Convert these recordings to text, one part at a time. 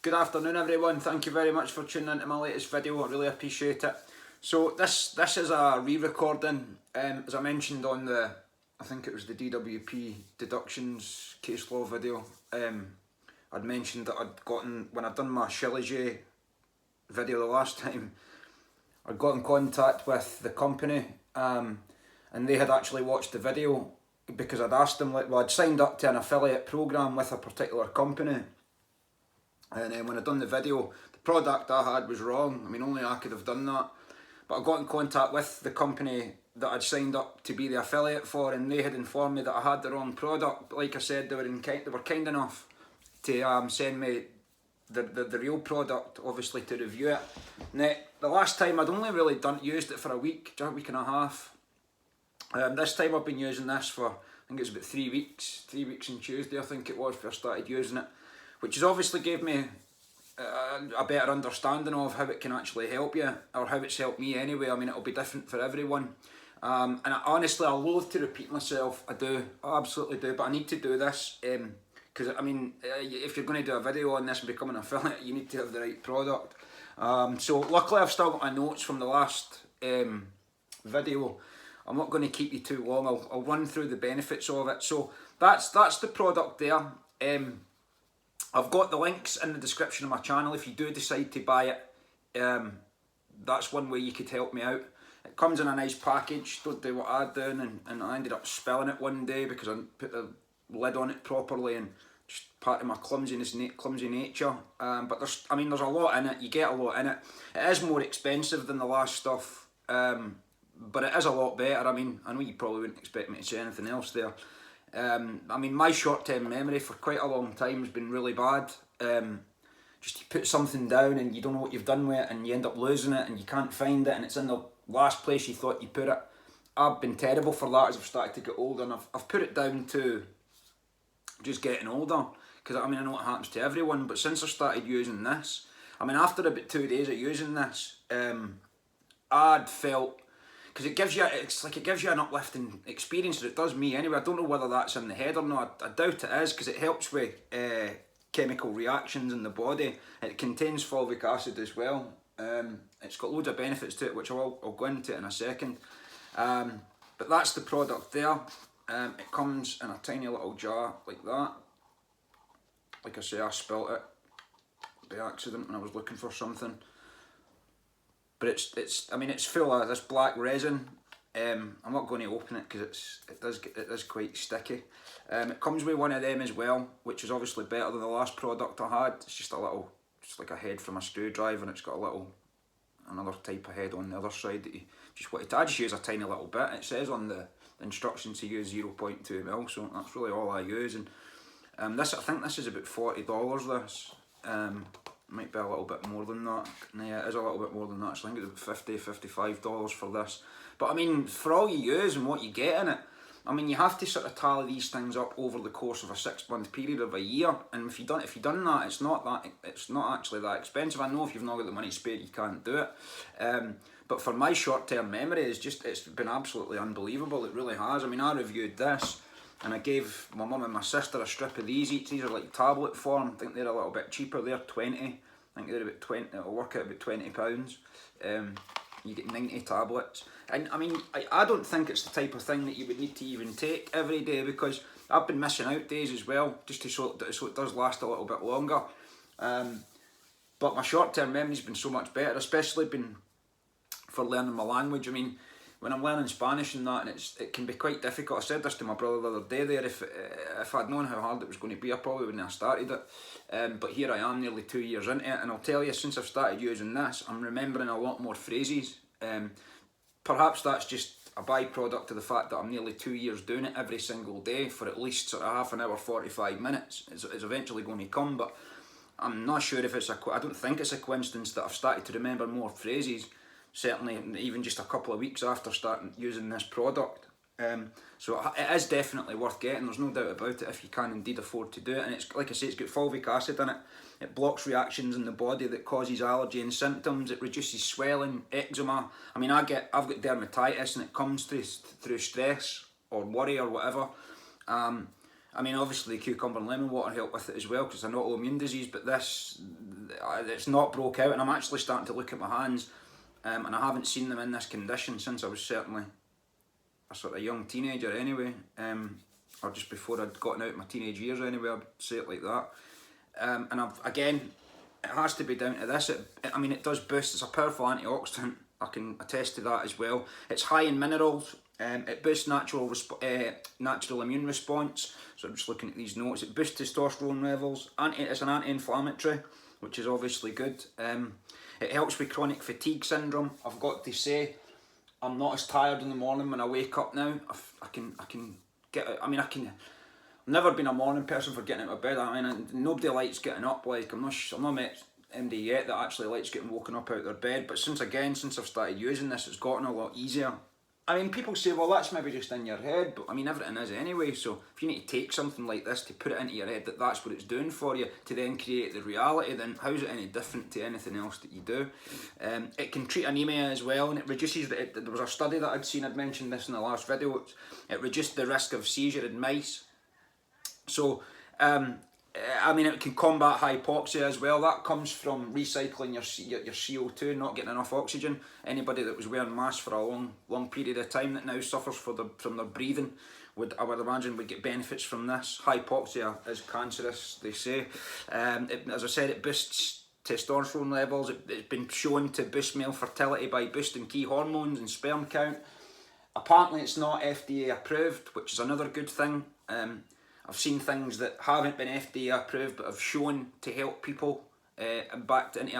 Good afternoon everyone, thank you very much for tuning into my latest video, I really appreciate it. So this is a re-recording, as I mentioned on the, I think it was the DWP deductions case law video. I'd mentioned that I'd gotten, when I'd done my shilajit video the last time, I'd got in contact with the company and they had actually watched the video because I'd asked them, well, I'd signed up to an affiliate program with a particular company. And then when I done the video, the product I had was wrong. I mean, only I could have done that. But I got in contact with the company that I'd signed up to be the affiliate for, and they had informed me that I had the wrong product. But like I said, they were kind enough to send me the real product, obviously, to review it. Now, the last time I'd only really used it for a week and a half. This time I've been using this for, I think it was about 3 weeks. 3 weeks on Tuesday, I think it was, before I started using it. Which has obviously gave me a better understanding of how it can actually help you, or how it's helped me anyway. I mean, it'll be different for everyone. And honestly, I loathe to repeat myself. I do, I absolutely do, but I need to do this. Because, I mean, if you're going to do a video on this and become an affiliate, you need to have the right product. So luckily I've still got my notes from the last video. I'm not going to keep you too long. I'll run through the benefits of it. So that's the product there. I've got the links in the description of my channel if you do decide to buy it. That's one way you could help me out. It comes in a nice package, don't do what I'd done, and I ended up spilling it one day because I didn't put the lid on it properly, and just part of my clumsy nature. But there's a lot in it, you get a lot in it. It is more expensive than the last stuff, but it is a lot better. I mean, I know you probably wouldn't expect me to say anything else there. I mean, my short-term memory for quite a long time has been really bad. Just you put something down and you don't know what you've done with it, and you end up losing it and you can't find it, and it's in the last place you thought you put it. I've been terrible for that as I've started to get older, and I've put it down to just getting older, because I mean, I know it happens to everyone, but since I started using this, I mean, after about 2 days of using this, I'd felt, because it gives you an uplifting experience, it does me anyway. I don't know whether that's in the head or not. I doubt it is, because it helps with chemical reactions in the body. It contains fulvic acid as well. It's got loads of benefits to it, which I'll go into in a second. But that's the product there. It comes in a tiny little jar like that. Like I say, I spilt it by accident when I was looking for something. But it's full of this black resin. I'm not going to open it because it is quite sticky. It comes with one of them as well, which is obviously better than the last product I had. It's just like a head from a screwdriver, and it's got another type of head on the other side that you just want to. I just use a tiny little bit. It says on the instructions to use 0.2 mil, so that's really all I use. And I think this is about $40. This. Might be a little bit more than that. Yeah, it is a little bit more than that. So I think it's about $55 for this. But I mean, for all you use and what you get in it, I mean, you have to sort of tally these things up over the course of a 6-month period of a year. And if you've done that, it's not actually that expensive. I know if you've not got the money spare, you can't do it. But for my short-term memory, it's been absolutely unbelievable. It really has. I mean, I reviewed this, and I gave my mum and my sister a strip of these each. These are like tablet form. I think they're a little bit cheaper. They're 20. I think they're about 20. It'll work out about £20. You get 90 tablets. And I mean, I don't think it's the type of thing that you would need to even take every day, because I've been missing out days as well, just so it does last a little bit longer. But my short-term memory's been so much better, especially been for learning my language. I mean, when I'm learning Spanish and that, and it can be quite difficult. I said this to my brother the other day there, if I'd known how hard it was going to be, I probably wouldn't have started it. But here I am nearly 2 years into it, and I'll tell you, since I've started using this, I'm remembering a lot more phrases. Perhaps that's just a byproduct of the fact that I'm nearly 2 years doing it every single day for at least sort of half an hour, 45 minutes. It's eventually going to come, but I'm not sure if I don't think it's a coincidence that I've started to remember more phrases. Certainly even just a couple of weeks after starting using this product. So it is definitely worth getting, there's no doubt about it, if you can indeed afford to do it. And it's, like I say, it's got fulvic acid in it. It blocks reactions in the body that causes allergy and symptoms. It reduces swelling, eczema. I mean, I've got dermatitis, and it comes through stress or worry or whatever. I mean, obviously cucumber and lemon water help with it as well, because it's an autoimmune disease, but it's not broke out, and I'm actually starting to look at my hands, and I haven't seen them in this condition since I was certainly a sort of young teenager anyway, or just before I'd gotten out of my teenage years anyway, I'd say it like that. And again, it has to be down to this. I mean, it does boost. It's a powerful antioxidant. I can attest to that as well. It's high in minerals. It boosts natural immune response. So I'm just looking at these notes. It boosts testosterone levels. It's an anti-inflammatory, which is obviously good. It helps with chronic fatigue syndrome. I've got to say, I'm not as tired in the morning when I wake up now. I can get. I mean, I've never been a morning person for getting out of bed. I mean, nobody likes getting up. Like I'm not met MD yet that actually likes getting woken up out of their bed. But since I've started using this, it's gotten a lot easier. I mean, people say, well, that's maybe just in your head, but I mean, everything is anyway. So if you need to take something like this to put it into your head that that's what it's doing for you, to then create the reality, then how's it any different to anything else that you do? It can treat anemia as well, and it reduces. There was a study that I'd mentioned this in the last video. It reduced the risk of seizure in mice. So, I mean, it can combat hypoxia as well. That comes from recycling your CO2, not getting enough oxygen. Anybody that was wearing masks for a long period of time that now suffers from their breathing, I would imagine would get benefits from this. Hypoxia is cancerous, they say. As I said, it boosts testosterone levels. It's been shown to boost male fertility by boosting key hormones and sperm count. Apparently it's not FDA approved, which is another good thing. I've seen things that haven't been FDA approved but have shown to help people back into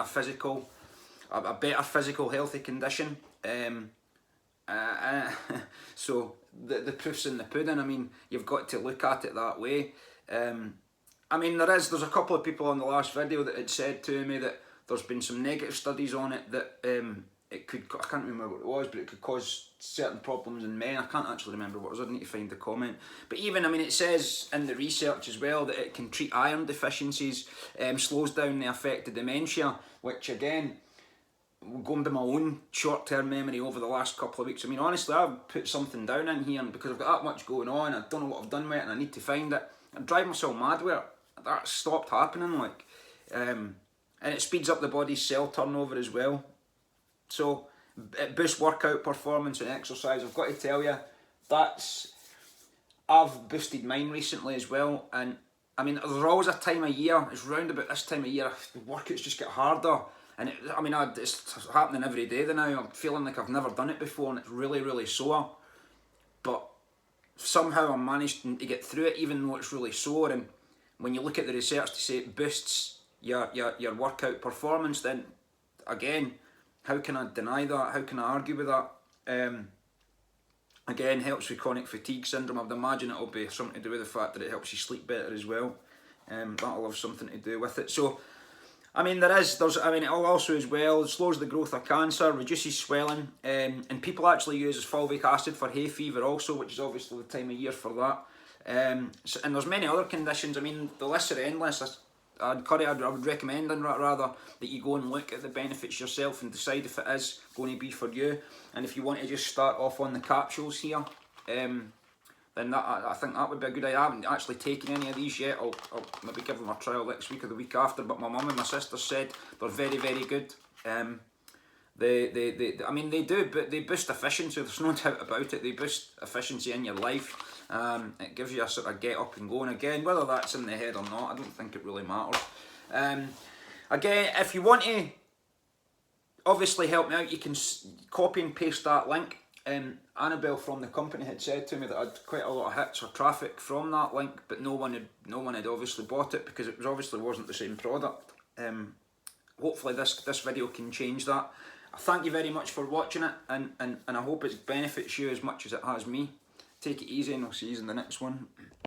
a better physical healthy condition. So the proof's in the pudding. I mean, you've got to look at it that way. I mean, there's a couple of people on the last video that had said to me that there's been some negative studies on it that it could, I can't remember what it was, but it could cause certain problems in men. I can't actually remember what it was, I need to find the comment. But even, I mean, it says in the research as well that it can treat iron deficiencies, slows down the effect of dementia, which again, going by my own short-term memory over the last couple of weeks, I mean, honestly, I've put something down in here, and because I've got that much going on, I don't know what I've done with it, and I need to find it. I'm driving myself mad with it. That stopped happening, like. And it speeds up the body's cell turnover as well. So it boosts workout performance and exercise. I've got to tell you, I've boosted mine recently as well. And I mean, there's always a time of year, it's round about this time of year, the workouts just get harder. And it's happening every day now. I'm feeling like I've never done it before, and it's really, really sore. But somehow I'm managing to get through it, even though it's really sore. And when you look at the research to say it boosts your workout performance, then again, how can I deny that? How can I argue with that? Again, helps with chronic fatigue syndrome. I would imagine it'll be something to do with the fact that it helps you sleep better as well. That'll have something to do with it. So, I mean, it'll also as well, it slows the growth of cancer, reduces swelling, and people actually use fulvic acid for hay fever also, which is obviously the time of year for that. And there's many other conditions. I mean, the lists are endless. I would recommend rather that you go and look at the benefits yourself and decide if it is going to be for you. And if you want to just start off on the capsules here, then I think that would be a good idea. I haven't actually taken any of these yet. I'll maybe give them a trial next week or the week after. But my mum and my sister said they're very, very good. I mean, they do, but they boost efficiency. There's no doubt about it. They boost efficiency in your life. It gives you a sort of get up and going again. Whether that's in the head or not, I don't think it really matters. Again, if you want to obviously help me out, you can copy and paste that link. Annabelle from the company had said to me that I had quite a lot of hits or traffic from that link, but no one had obviously bought it because it obviously wasn't the same product. Hopefully this video can change that. I thank you very much for watching it, and I hope it benefits you as much as it has me. Take it easy, and I'll see you in the next one.